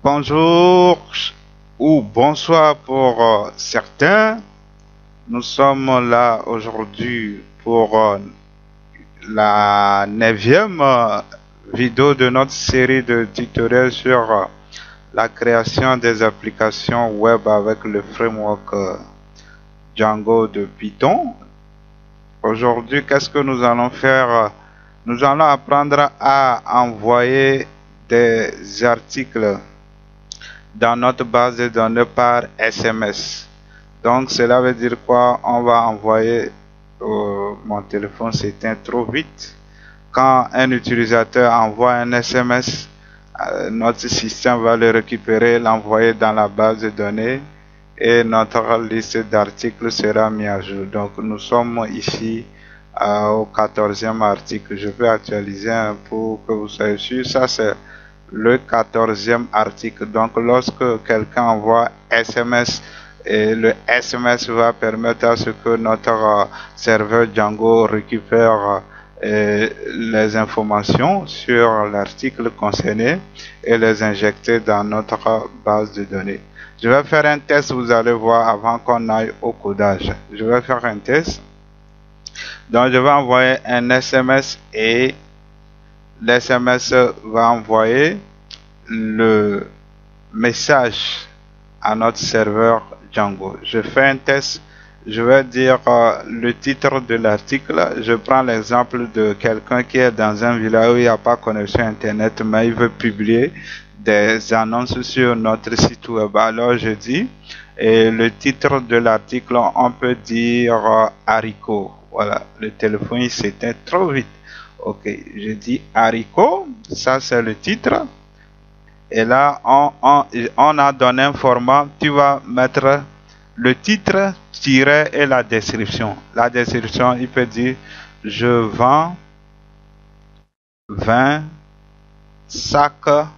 Bonjour ou bonsoir pour certains. Nous sommes là aujourd'hui pour la neuvième vidéo de notre série de tutoriels sur la création des applications web avec le framework Django de Python. Aujourd'hui, qu'est-ce que nous allons faire? Nous allons apprendre à envoyer des articles dans notre base de données par SMS. Donc cela veut dire quoi? On va envoyer, mon téléphone s'éteint trop vite. Quand un utilisateur envoie un SMS, notre système va le récupérer, l'envoyer dans la base de données et notre liste d'articles sera mise à jour. Donc nous sommes ici au 14e article. Je vais actualiser pour que vous soyez sûr. Ça c'est le 14e article. Donc lorsque quelqu'un envoie SMS, et le SMS va permettre à ce que notre serveur Django récupère les informations sur l'article concerné et les injecter dans notre base de données. Je vais faire un test, vous allez voir, avant qu'on aille au codage. Je vais faire un test. Donc je vais envoyer un SMS et l'SMS va envoyer le message à notre serveur Django. Je fais un test, je vais dire le titre de l'article. Je prends l'exemple de quelqu'un qui est dans un village où il n'y a pas connexion internet, mais il veut publier des annonces sur notre site web. Alors je dis, et le titre de l'article, on peut dire haricot. Voilà, le téléphone il s'éteint trop vite. Ok, je dis haricot, ça c'est le titre. Et là, on a donné un format. Tu vas mettre le titre, tiret et la description. La description, il peut dire je vends 20 sacs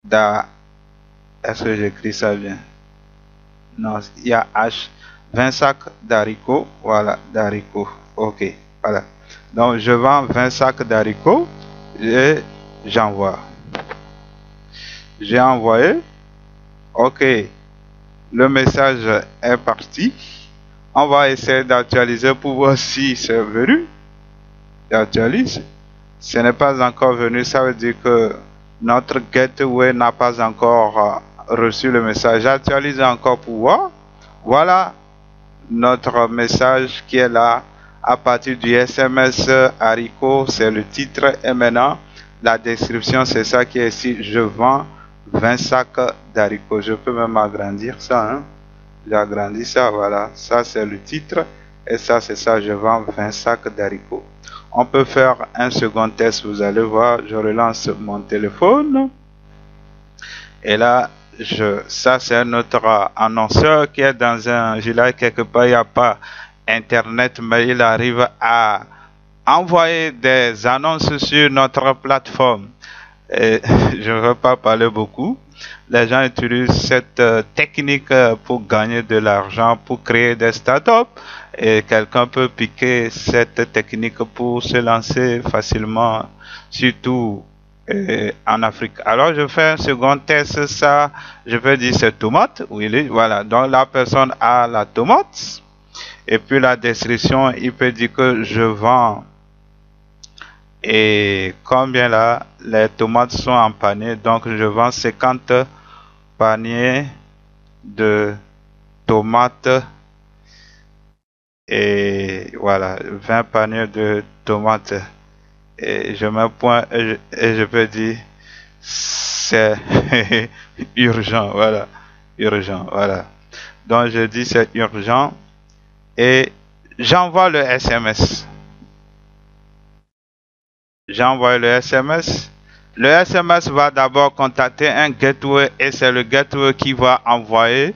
d'haricots. Est-ce que j'écris ça bien? Non, il y a H. 20 sacs d'haricots. Voilà, d'haricots. Ok, voilà. Donc, je vends 20 sacs d'haricots et j'envoie. J'ai envoyé. Ok, le message est parti. On va essayer d'actualiser pour voir si c'est venu. J'actualise. Ce n'est pas encore venu, ça veut dire que notre gateway n'a pas encore reçu le message. J'actualise encore pour voir. Voilà notre message qui est là à partir du SMS haricot, c'est le titre. Et maintenant, la description, c'est ça qui est ici. Je vends 20 sacs d'haricots. Je peux même agrandir ça. Hein? J'agrandis ça, voilà. Ça, c'est le titre. Et ça, c'est ça. Je vends 20 sacs d'haricots. On peut faire un second test. Vous allez voir. Je relance mon téléphone. Et là, ça, c'est notre annonceur qui est dans un village quelque part. Il n'y a pas Internet, mais il arrive à envoyer des annonces sur notre plateforme. Et je ne veux pas parler beaucoup. Les gens utilisent cette technique pour gagner de l'argent, pour créer des startups. Et quelqu'un peut piquer cette technique pour se lancer facilement, surtout en Afrique. Alors je fais un second test, ça, je vais dire c'est tomate. Oui, voilà. Donc la personne a la tomate. Et puis la description, il peut dire que je vends. Et combien là, les tomates sont en panier, donc je vends 50 paniers de tomates et voilà, 20 paniers de tomates. Et je mets un point et je peux dire c'est urgent, voilà, urgent, voilà. Donc je dis c'est urgent et j'envoie le SMS. J'envoie le SMS. Le SMS va d'abord contacter un gateway et c'est le gateway qui va envoyer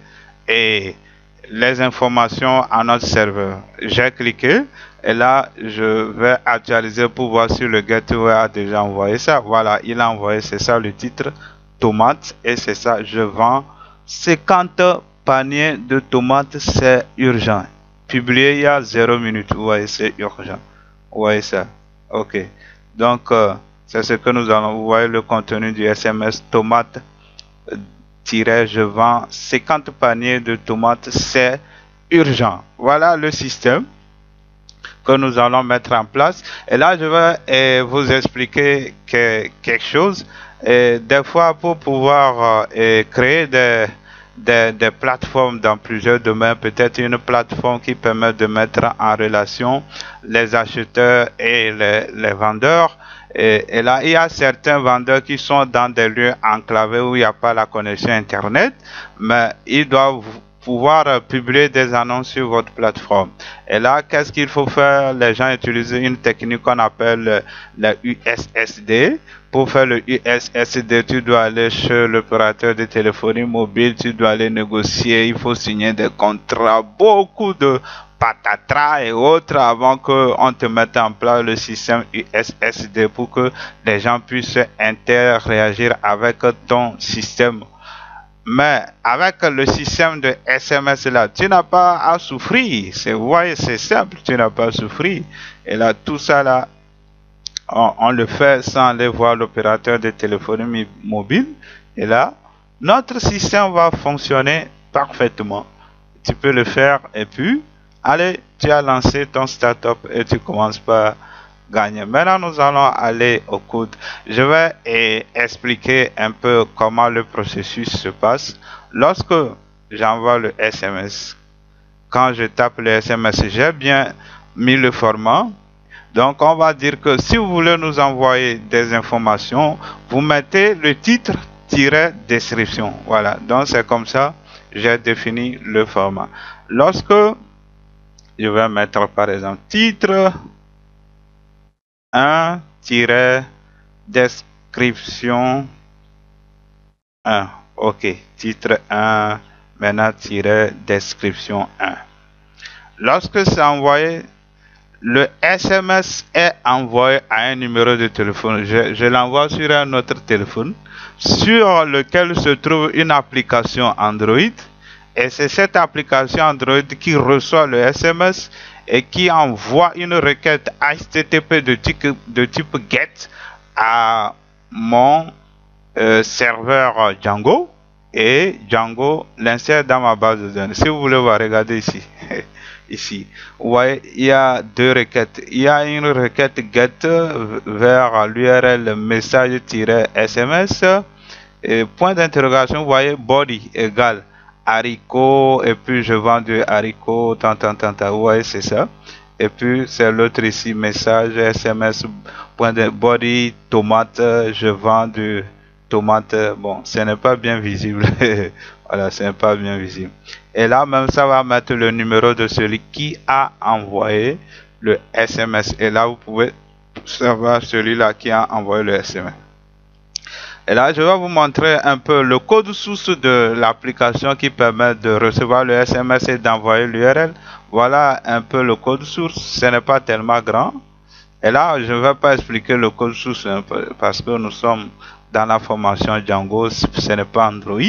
les informations à notre serveur. J'ai cliqué et là je vais actualiser pour voir si le gateway a déjà envoyé ça. Voilà, il a envoyé, c'est ça le titre, tomate, et c'est ça, je vends 50 paniers de tomates, c'est urgent. Publié il y a 0 minute, vous voyez, c'est urgent. Vous voyez ça? Ok. Donc, C'est ce que nous allons. Vous voyez le contenu du SMS tomate je vends 50 paniers de tomates, c'est urgent. Voilà le système que nous allons mettre en place. Et là, je vais vous expliquer quelque chose. Et des fois, pour pouvoir créer des plateformes dans plusieurs domaines, peut-être une plateforme qui permet de mettre en relation les acheteurs et les vendeurs. Et là, il y a certains vendeurs qui sont dans des lieux enclavés où il n'y a pas la connexion Internet, mais ils doivent pouvoir publier des annonces sur votre plateforme. Et là, qu'est-ce qu'il faut faire? Les gens utilisent une technique qu'on appelle le USSD. Pour faire le USSD, tu dois aller chez l'opérateur de téléphonie mobile, tu dois aller négocier, il faut signer des contrats, beaucoup de patatras et autres avant qu'on te mette en place le système USSD pour que les gens puissent interagir avec ton système. Mais avec le système de SMS là, tu n'as pas à souffrir. C'est simple, tu n'as pas à souffrir. Et là, tout ça là, on le fait sans aller voir l'opérateur de téléphonie mobile. Et là, notre système va fonctionner parfaitement. Tu peux le faire et puis, allez, tu as lancé ton startup et tu commences par gagner. Maintenant, nous allons aller au code. Je vais expliquer un peu comment le processus se passe. Lorsque j'envoie le SMS, quand je tape le SMS, j'ai bien mis le format. Donc, on va dire que si vous voulez nous envoyer des informations, vous mettez le titre-description. Voilà. Donc, c'est comme ça, j'ai défini le format. Lorsque je vais mettre, par exemple, titre 1-description 1. OK. Titre 1, maintenant, description 1. Lorsque c'est envoyé, le SMS est envoyé à un numéro de téléphone. Je l'envoie sur un autre téléphone sur lequel se trouve une application Android. Et c'est cette application Android qui reçoit le SMS et qui envoie une requête HTTP de type GET à mon serveur Django. Et Django l'insère dans ma base de données. Si vous voulez voir, regardez ici. Ici, vous voyez, il y a deux requêtes. Il y a une requête GET vers l'URL message-SMS et point d'interrogation, vous voyez, body égale haricot et puis je vends du haricot, vous voyez, c'est ça. Et puis c'est l'autre ici, message SMS, point de body, tomate, je vends du tomate. Bon, ce n'est pas bien visible. Voilà, ce n'est pas bien visible. Et là, même ça va mettre le numéro de celui qui a envoyé le SMS. Et là, vous pouvez savoir celui-là qui a envoyé le SMS. Et là, je vais vous montrer un peu le code source de l'application qui permet de recevoir le SMS et d'envoyer l'URL. Voilà un peu le code source. Ce n'est pas tellement grand. Et là, je ne vais pas expliquer le code source parce que nous sommes dans la formation Django. Ce n'est pas Android.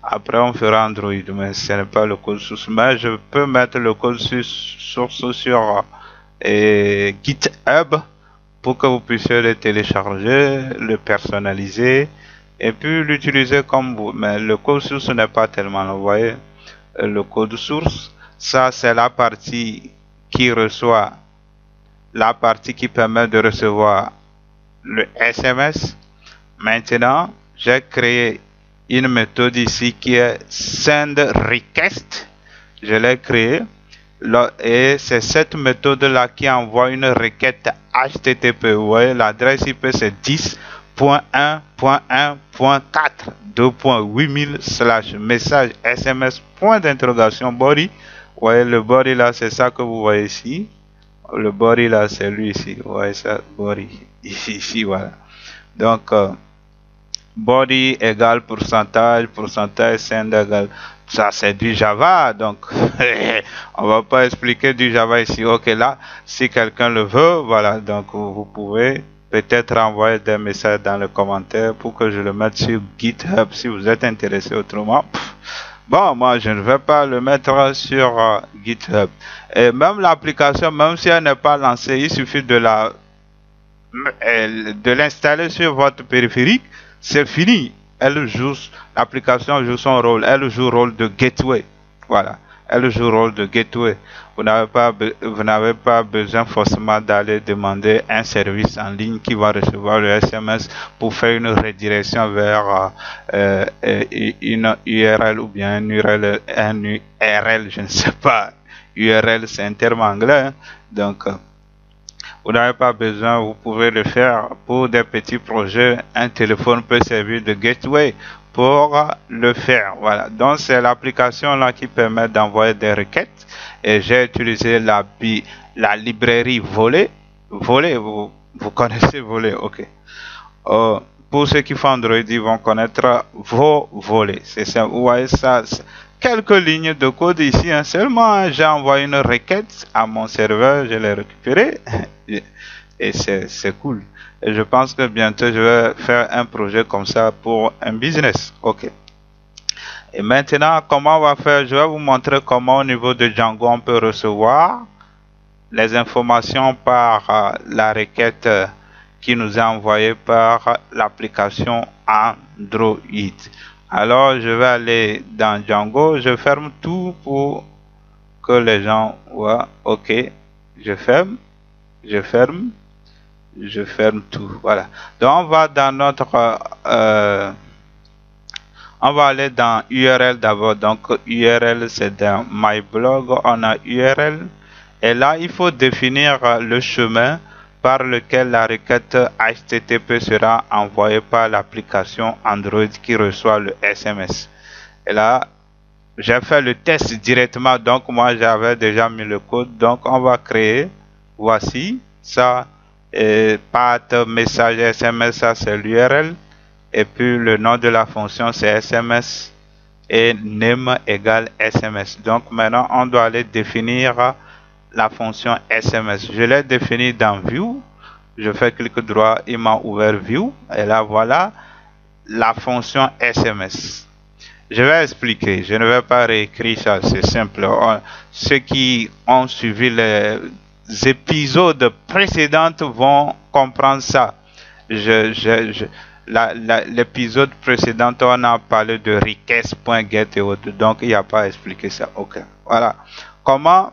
Après, on fera Android, mais ce n'est pas le code source. Mais je peux mettre le code source sur GitHub pour que vous puissiez le télécharger, le personnaliser et puis l'utiliser comme vous. Mais le code source n'est pas tellement, vous voyez, le code source, ça c'est la partie qui reçoit, la partie qui permet de recevoir le SMS. Maintenant, j'ai créé une méthode ici qui est send request. Je l'ai créée. Et c'est cette méthode-là qui envoie une requête HTTP. Vous voyez, l'adresse IP c'est 10.1.1.4.2.8000/message SMS point d'interrogation body. Vous voyez le body là, c'est ça que vous voyez ici. Le body là, c'est lui ici. Vous voyez ça, body. Ici, voilà. Donc, body égale pourcentage send égale. Ça c'est du Java, donc on va pas expliquer du Java ici. Ok, là, si quelqu'un le veut, voilà, donc vous pouvez peut-être envoyer des messages dans les commentaires pour que je le mette sur GitHub si vous êtes intéressé. Autrement, bon, moi je ne vais pas le mettre sur GitHub. Et même l'application, même si elle n'est pas lancée, il suffit de la de l'installer sur votre périphérique, c'est fini. L'application joue son rôle. Elle joue le rôle de gateway. Voilà. Elle joue le rôle de gateway. Vous n'avez pas besoin forcément d'aller demander un service en ligne qui va recevoir le SMS pour faire une redirection vers une URL ou bien un URL, je ne sais pas. URL, c'est un terme anglais. Hein. Donc, vous n'avez pas besoin, vous pouvez le faire pour des petits projets. Un téléphone peut servir de gateway pour le faire. Voilà. Donc, c'est l'application là qui permet d'envoyer des requêtes. Et j'ai utilisé la librairie Volley. Volley, vous connaissez Volley, ok. Pour ceux qui font Android, ils vont connaître vos volets. C'est ça. Vous voyez ça. Quelques lignes de code ici. Hein. Seulement, j'ai envoyé une requête à mon serveur. Je l'ai récupéré. Et c'est cool. Et je pense que bientôt, je vais faire un projet comme ça pour un business. OK. Et maintenant, comment on va faire? Je vais vous montrer comment au niveau de Django, on peut recevoir les informations par la requête qui nous est envoyée par l'application Android. Alors, je vais aller dans Django. Je ferme tout pour que les gens voient. OK. Je ferme. Je ferme. Je ferme tout. Voilà. Donc, on va dans notre... on va aller dans URL d'abord. Donc, URL, c'est dans My Blog. On a URL. Et là, il faut définir le chemin par lequel la requête HTTP sera envoyée par l'application Android qui reçoit le SMS. Et là, j'ai fait le test directement. Donc, moi, j'avais déjà mis le code. Donc, on va créer. Voici ça. Path message SMS, ça c'est l'URL. Et puis, le nom de la fonction, c'est SMS. Et name égale SMS. Donc, maintenant, on doit aller définir la fonction SMS. Je l'ai définie dans View. Je fais clic droit, il m'a ouvert View. Et là, voilà la fonction SMS. Je vais expliquer. Je ne vais pas réécrire ça. C'est simple. Ceux qui ont suivi les épisodes précédents vont comprendre ça. L'épisode précédent, on a parlé de request.get et autres. Donc, il n'y a pas à expliquer ça. OK. Voilà. Comment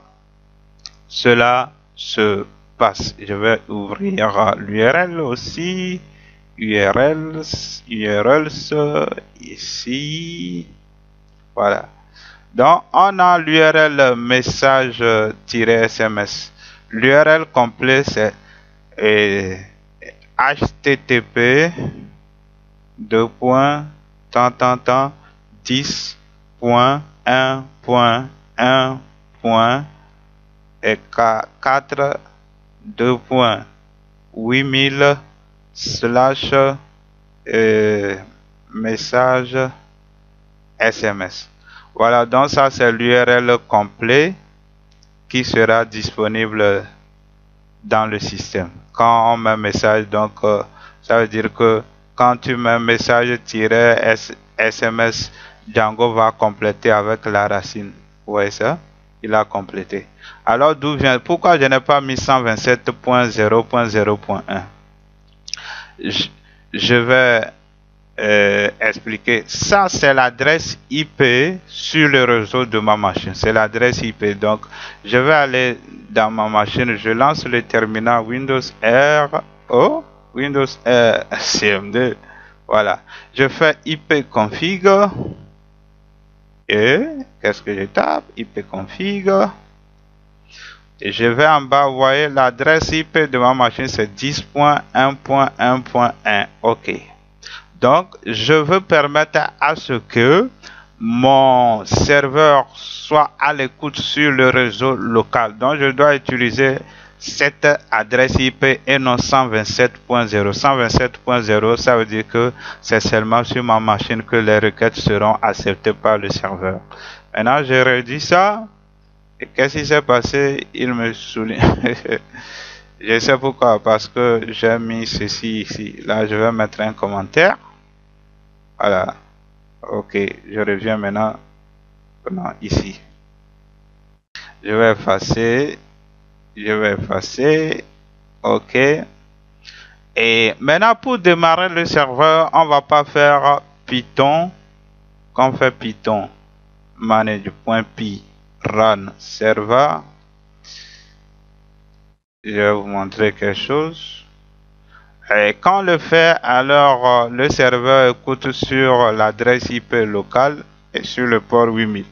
cela se passe. Je vais ouvrir l'URL aussi. URLs ici. Voilà. Donc, on a l'URL message-SMS. L'URL complet, c'est http 10.1.1.1 et 4 2.8000 slash message SMS. Voilà, donc ça c'est l'URL complet qui sera disponible dans le système. Quand on met un message, donc ça veut dire que quand tu mets un message-SMS, Django va compléter avec la racine. Vous voyez ça? Il a complété. Alors d'où vient, pourquoi je n'ai pas mis 127.0.0.1? Je vais expliquer. Ça, c'est l'adresse IP sur le réseau de ma machine. C'est l'adresse IP. Donc, je vais aller dans ma machine. Je lance le terminal Windows R. Oh, Windows R CMD. Voilà. Je fais IP config. Et qu'est-ce que je tape? IP config. Et je vais en bas, vous voyez, l'adresse IP de ma machine, c'est 10.1.1.1. OK. Donc, je veux permettre à ce que mon serveur soit à l'écoute sur le réseau local. Donc, je dois utiliser cette adresse IP et non 127.0. 127.0, ça veut dire que c'est seulement sur ma machine que les requêtes seront acceptées par le serveur. Maintenant, je redis ça. Et qu'est-ce qui s'est passé? Il me souligne. Je sais pourquoi. Parce que j'ai mis ceci ici. Là, je vais mettre un commentaire. Voilà. OK. Je reviens maintenant. Non, ici. Je vais effacer. Je vais effacer. OK. Et maintenant, pour démarrer le serveur, on va pas faire Python. Quand on fait Python, manage.py run server, je vais vous montrer quelque chose. Et quand on le fait, alors le serveur écoute sur l'adresse IP locale et sur le port 8000.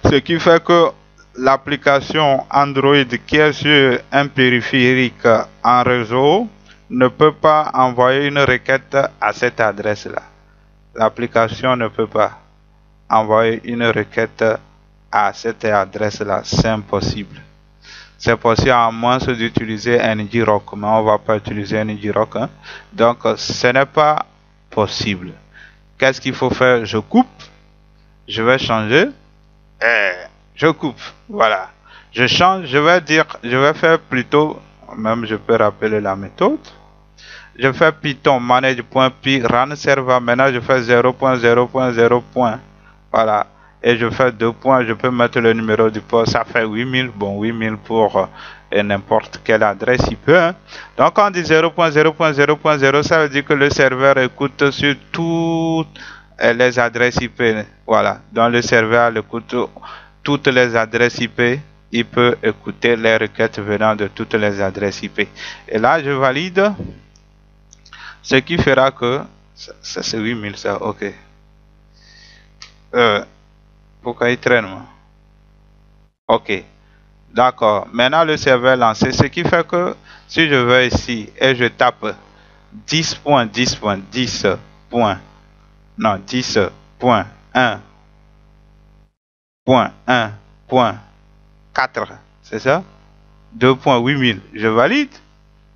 Ce qui fait que l'application Android qui est sur un périphérique en réseau ne peut pas envoyer une requête à cette adresse-là. L'application ne peut pas envoyer une requête à cette adresse-là. C'est impossible. C'est possible à moins d'utiliser ngrok, mais on ne va pas utiliser ngrok. Hein. Donc, ce n'est pas possible. Qu'est-ce qu'il faut faire? Je coupe. Je vais changer. Je coupe. Voilà. Je change. Je vais dire, je vais faire plutôt, même je peux rappeler la méthode. Je fais Python manage.py run server. Maintenant, je fais 0.0.0. Voilà. Et je fais 2 points. Je peux mettre le numéro du port. Ça fait 8000. Bon, 8000 pour n'importe quelle adresse IP. Hein. Donc, quand on dit 0.0.0.0, ça veut dire que le serveur écoute sur toutes les adresses IP. Voilà. Donc, le serveur écoute toutes les adresses IP. Il peut écouter les requêtes venant de toutes les adresses IP. Et là, je valide. Ce qui fera que ça c'est 8000 ça, ok. Pourquoi il traîne moi? Ok, d'accord. Maintenant le serveur est lancé, ce qui fait que si je vais ici et je tape 10.10.10. Non, 10.1.1.4, c'est ça? 2.8000, je valide.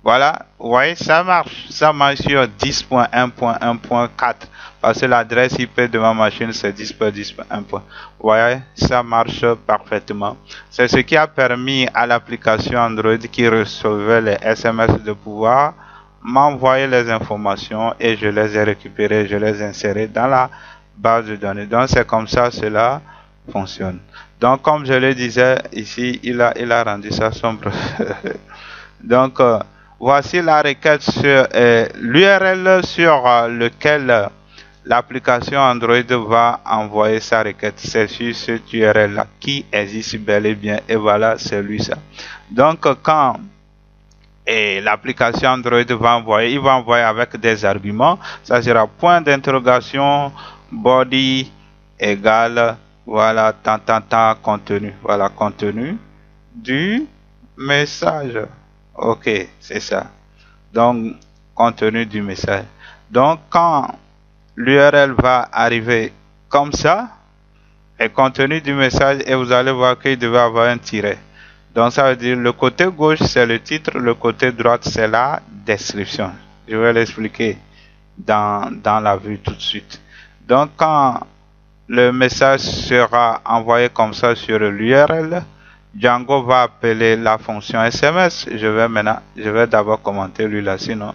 Voilà, vous voyez, ça marche. Ça marche sur 10.1.1.4 parce que l'adresse IP de ma machine c'est 10.10.1. Vous voyez, ça marche parfaitement. C'est ce qui a permis à l'application Android qui recevait les SMS de pouvoir m'envoyer les informations et je les ai récupérées, je les ai insérées dans la base de données. Donc c'est comme ça cela fonctionne. Donc comme je le disais ici, il a rendu ça sombre. Donc voici la requête sur l'URL sur lequel l'application Android va envoyer sa requête. C'est sur cette URL là qui existe bel et bien. Et voilà, c'est lui ça. Donc quand l'application Android va envoyer, il va envoyer avec des arguments. Ça sera point d'interrogation body égale voilà tant contenu. Voilà contenu du message. Ok, c'est ça. Donc, contenu du message. Donc, quand l'URL va arriver comme ça, et contenu du message, et vous allez voir qu'il devait avoir un tiret. Donc, ça veut dire le côté gauche, c'est le titre, le côté droite, c'est la description. Je vais l'expliquer dans la vue tout de suite. Donc, quand le message sera envoyé comme ça sur l'URL, Django va appeler la fonction SMS. Je vais d'abord commenter lui là, sinon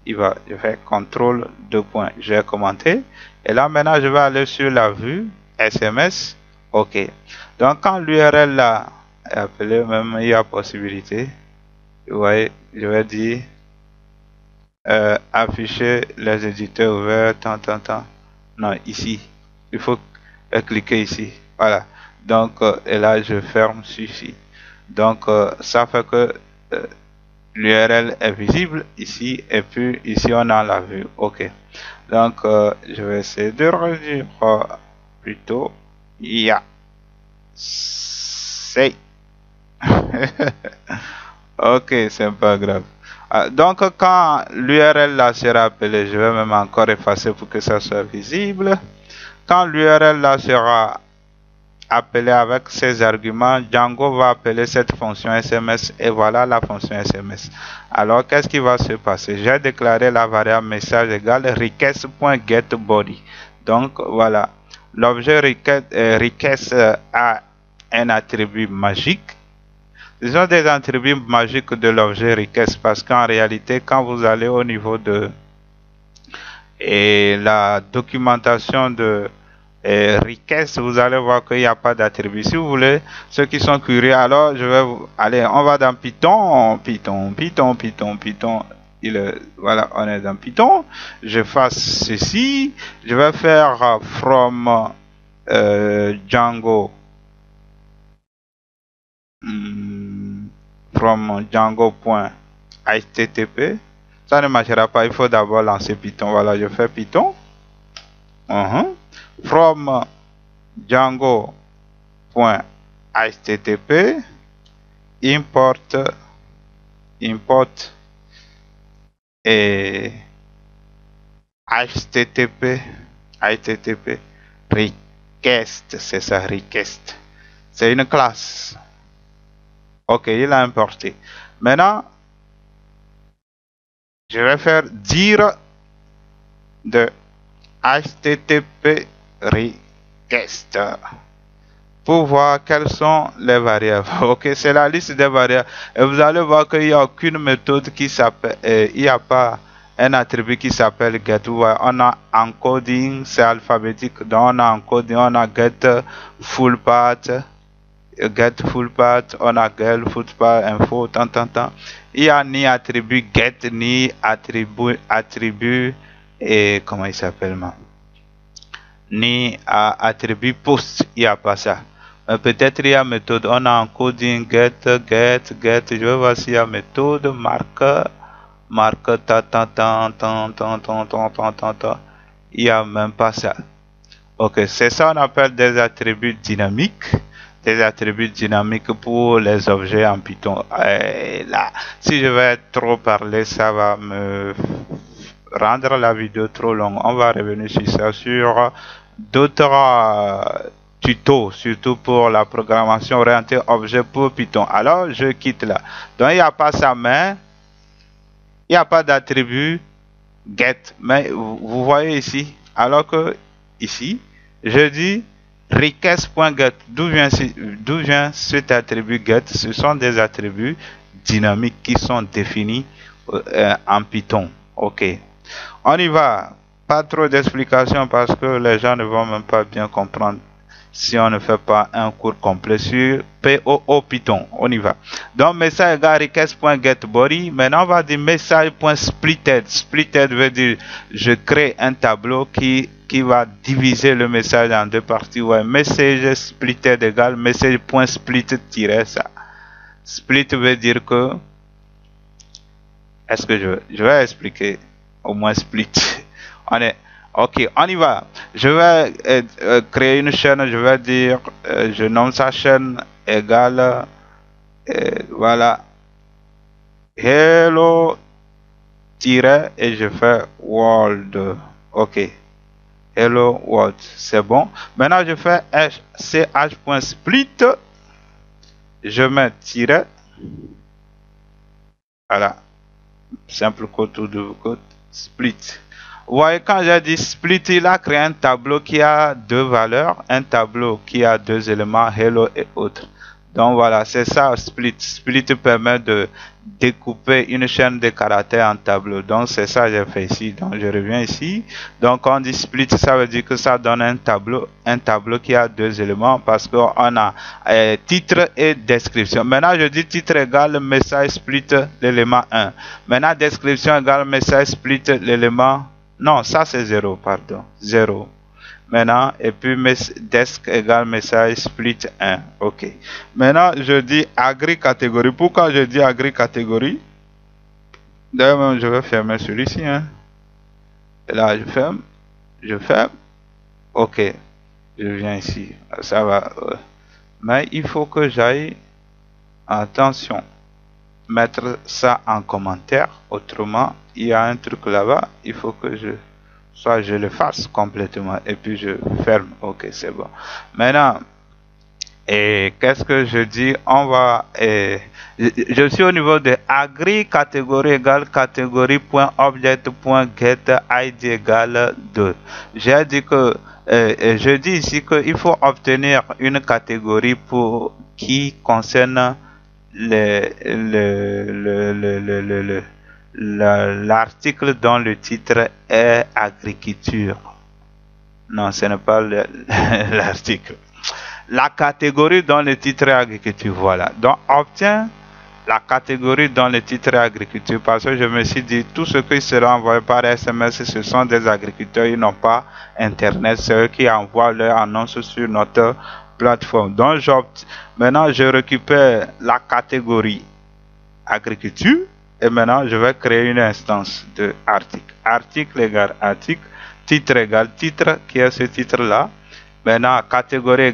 je vais contrôle 2 points. Je vais commenter. Et là maintenant je vais aller sur la vue SMS. Ok. Donc quand l'URL là est appelé, même il y a possibilité. Vous voyez, je vais dire afficher les éditeurs ouverts, tant. Non, ici. Il faut cliquer ici. Voilà. Donc, et là, je ferme ceci. Donc, ça fait que l'URL est visible ici. Et puis, ici, on a la vue. OK. Donc, je vais essayer de réduire plutôt. C'est. OK, c'est pas grave. Donc, quand l'URL là sera appelée, je vais même encore effacer pour que ça soit visible. Quand l'URL là sera appelé avec ces arguments, Django va appeler cette fonction SMS et voilà la fonction SMS. Alors qu'est-ce qui va se passer? J'ai déclaré la variable message égale request.getBody. Donc voilà, l'objet request a un attribut magique. Ce sont des attributs magiques de l'objet request parce qu'en réalité, quand vous allez au niveau de la documentation de request, vous allez voir qu'il n'y a pas d'attribut. Si vous voulez, ceux qui sont curieux, alors je vais aller, on va dans Python. voilà, on est dans Python. Je fasse ceci. Je vais faire from Django. From Django.http. Ça ne marchera pas. Il faut d'abord lancer Python. Voilà, je fais Python. From Django.http. Import et http request, c'est ça, request. C'est une classe. Ok, il a importé. Maintenant, je vais faire dire de http request pour voir quelles sont les variables. Ok, c'est la liste des variables. Et vous allez voir qu'il n'y a aucune méthode qui s'appelle, il n'y a pas un attribut qui s'appelle get. On a encoding, c'est alphabétique. Donc on a encoding, on a get full path, on a get full path, info, tant. Il n'y a ni attribut get, ni attribut, et comment il s'appelle, ni attribut post. Il n'y a pas ça. Peut-être il y a méthode, on a encoding get, je vais voir s'il y a méthode, marque, il n'y a même pas ça. Ok, c'est ça on appelle des attributs dynamiques. Des attributs dynamiques pour les objets en Python. Et là, si je vais trop parler, ça va me rendre la vidéo trop longue. On va revenir sur ça, sur d'autres tutos, surtout pour la programmation orientée objet pour Python. Alors, je quitte là. Donc, il n'y a pas ça, mais il n'y a pas d'attribut get. Mais vous voyez ici, alors que ici, je dis request.get. D'où vient cet attribut get? Ce sont des attributs dynamiques qui sont définis en Python. Ok. On y va. Pas trop d'explications parce que les gens ne vont même pas bien comprendre si on ne fait pas un cours complet sur POO Python. On y va. Donc, message égale request.getBody. Maintenant, on va dire message.splitted. Splitted veut dire je crée un tableau qui va diviser le message en deux parties. Ouais, message splitted égale message.split-ça. Split veut dire que... Est-ce que je vais expliquer au moins split. Ok, on y va. Je vais créer une chaîne. Je vais dire, je nomme sa chaîne égale, voilà, hello et je fais world. Ok, hello world, c'est bon. Maintenant, je fais ch.split. Je mets tiret. Voilà, simple code ou double code. Split. Vous voyez, quand j'ai dit split, il a créé un tableau qui a deux valeurs, un tableau qui a deux éléments, hello et autres. Donc voilà, c'est ça, split. Split permet de découper une chaîne de caractères en tableau. Donc c'est ça que j'ai fait ici. Donc je reviens ici. Donc quand on dit split, ça veut dire que ça donne un tableau qui a deux éléments parce qu'on a titre et description. Maintenant je dis titre égale message split l'élément 1. Maintenant description égale message split l'élément... Non, ça c'est 0, pardon. 0. Maintenant, et puis desk égale message split 1. Ok. Maintenant, je dis agree catégorie. Pourquoi je dis agree catégorie? D'ailleurs, je vais fermer celui-ci. Hein. Et là, je ferme. Je ferme. Ok. Je viens ici. Ça va. Mais il faut que j'aille. Attention. Mettre ça en commentaire. Autrement, il y a un truc là-bas. Il faut que je le fasse complètement et puis je ferme. Ok, c'est bon. Maintenant, et qu'est-ce que je dis? On va, je suis au niveau de agree catégorie égale catégorie.object.get id égale 2. J'ai dit que, je dis ici qu'il faut obtenir une catégorie pour qui concerne l'article dont le titre est agriculture. Non, ce n'est pas l'article. La catégorie dont le titre est agriculture. Voilà. Donc, obtient la catégorie dans le titre agriculture parce que je me suis dit tout ce qui sera envoyé par SMS ce sont des agriculteurs, ils n'ont pas internet, c'est eux qui envoient leurs annonces sur notre plateforme. Donc maintenant je récupère la catégorie agriculture et maintenant je vais créer une instance de article. Article égale article, titre égale titre qui est ce titre là. Maintenant catégorie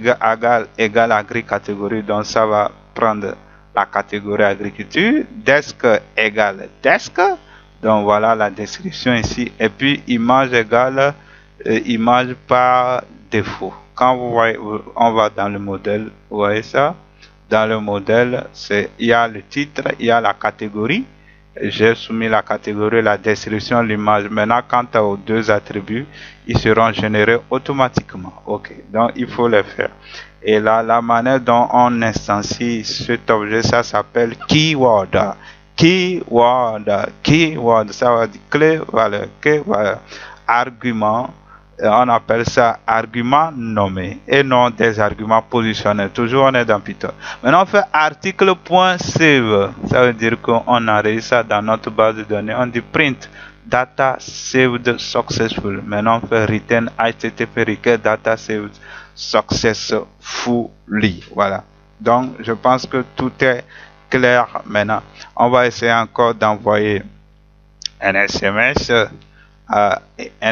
égale agri-catégorie, donc ça va prendre la catégorie agriculture. Desk égale desk, donc voilà la description ici. Et puis image égale image par défaut. Quand vous voyez, on va dans le modèle, vous voyez ça. Dans le modèle, il y a le titre, il y a la catégorie. J'ai soumis la catégorie, la description, l'image. Maintenant, quant aux deux attributs, ils seront générés automatiquement. Ok, donc il faut les faire. Et là, la manière dont on instancie cet objet, ça s'appelle keyword. Keyword, keyword, ça va dire clé, valeur, clé, valeur, argument. On appelle ça argument nommé et non des arguments positionnels. Toujours on est dans Python. Maintenant on fait article.save. Ça veut dire qu'on enregistre ça dans notre base de données. On dit print data saved successful. Maintenant on fait return http request data saved successfully. Voilà. Donc je pense que tout est clair maintenant. On va essayer encore d'envoyer un SMS. Un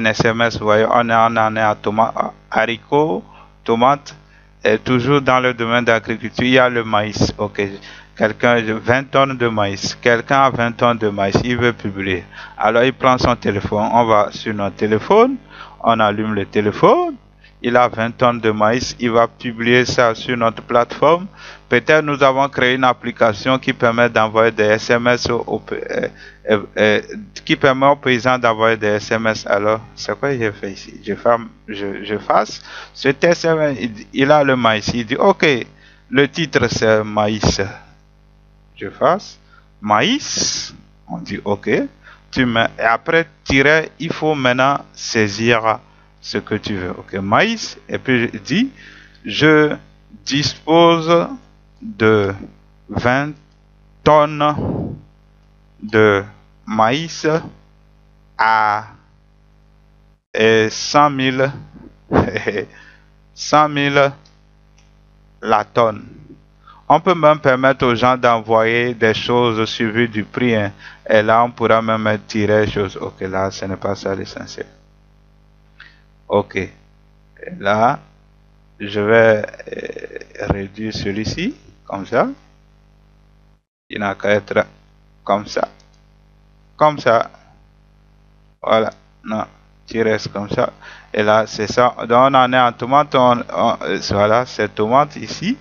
SMS, vous voyez, on en est à haricot, tomate, et toujours dans le domaine d'agriculture, il y a le maïs. Ok, quelqu'un 20 tonnes de maïs, quelqu'un a 20 tonnes de maïs, il veut publier. Alors il prend son téléphone, on va sur notre téléphone, on allume le téléphone, il a 20 tonnes de maïs, il va publier ça sur notre plateforme. Peut-être nous avons créé une application qui permet d'envoyer des SMS qui permet aux paysans d'envoyer des SMS. Alors, c'est quoi j'ai fait ici? Je fasse cet SMS, il a le maïs. Il dit, ok, le titre c'est maïs. Je fasse maïs. On dit, ok. Tu mets, et après, tirer, il faut maintenant saisir ce que tu veux. Ok, maïs. Et puis, je dis, je dispose de 20 tonnes de maïs à 100 000 la tonne. On peut même permettre aux gens d'envoyer des choses suivies du prix. Hein. Et là, on pourra même tirer choses. Ok, là, ce n'est pas ça l'essentiel. Ok. Et là, je vais réduire celui-ci, comme ça. Il n'a qu'à être comme ça. Comme ça. Voilà. Non, tu restes comme ça. Et là, c'est ça. Donc, on en est en tomate. Voilà, c'est tomate ici.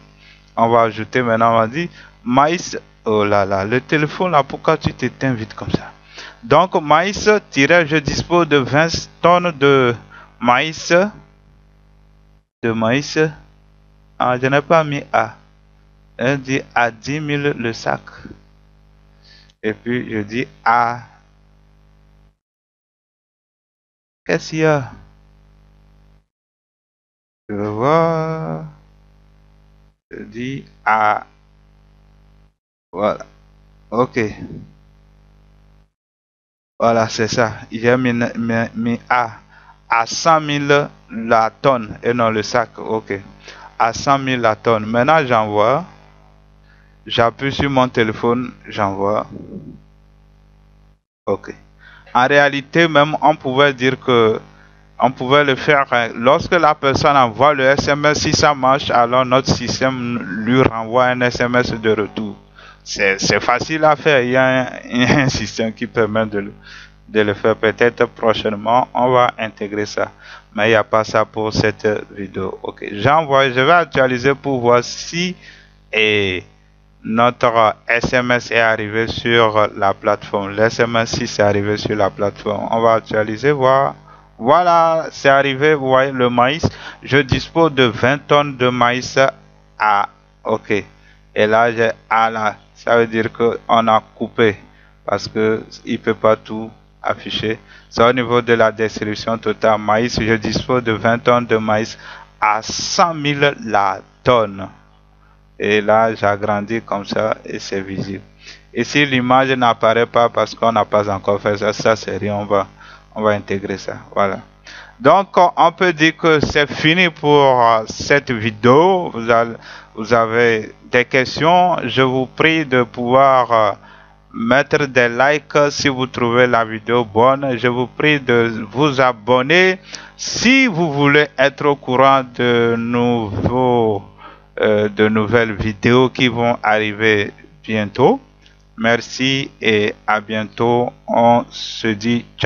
On va ajouter maintenant, on va dire maïs. Oh là là, le téléphone là, pourquoi tu t'éteins vite comme ça? Donc, maïs, je dispose de 20 tonnes de maïs. Ah, je n'ai pas mis A. Je dis à 10 000 le sac. Et puis je dis à. Qu'est-ce qu'il y a? Je vais voir. Je dis à. Voilà. Ok. Voilà, c'est ça. J'ai mis à 100 000 la tonne et non le sac. Ok. À 100 000 la tonne. Maintenant, j'envoie. J'appuie sur mon téléphone, j'envoie. Ok. En réalité, même, on pouvait dire que on pouvait le faire lorsque la personne envoie le SMS. Si ça marche, alors notre système lui renvoie un SMS de retour. C'est facile à faire. Il y a un système qui permet de le faire. Peut-être prochainement, on va intégrer ça. Mais il n'y a pas ça pour cette vidéo. Ok. J'envoie. Je vais actualiser pour voir si notre SMS est arrivé sur la plateforme. L'SMS 6 est arrivé sur la plateforme. On va actualiser, voir. Voilà, c'est arrivé. Vous voyez le maïs. Je dispose de 20 tonnes de maïs à. Ok. Et là, j'ai à là. Ça veut dire qu'on a coupé. Parce qu'il ne peut pas tout afficher. C'est au niveau de la description totale. Maïs, je dispose de 20 tonnes de maïs à 100 000 la tonne. Et là, j'agrandis comme ça et c'est visible. Ici, l'image n'apparaît pas parce qu'on n'a pas encore fait ça. Ça, c'est rien. On va intégrer ça. Voilà. Donc, on peut dire que c'est fini pour cette vidéo. Vous avez des questions. Je vous prie de pouvoir mettre des likes si vous trouvez la vidéo bonne. Je vous prie de vous abonner si vous voulez être au courant de de nouvelles vidéos qui vont arriver bientôt. Merci et à bientôt. On se dit ciao.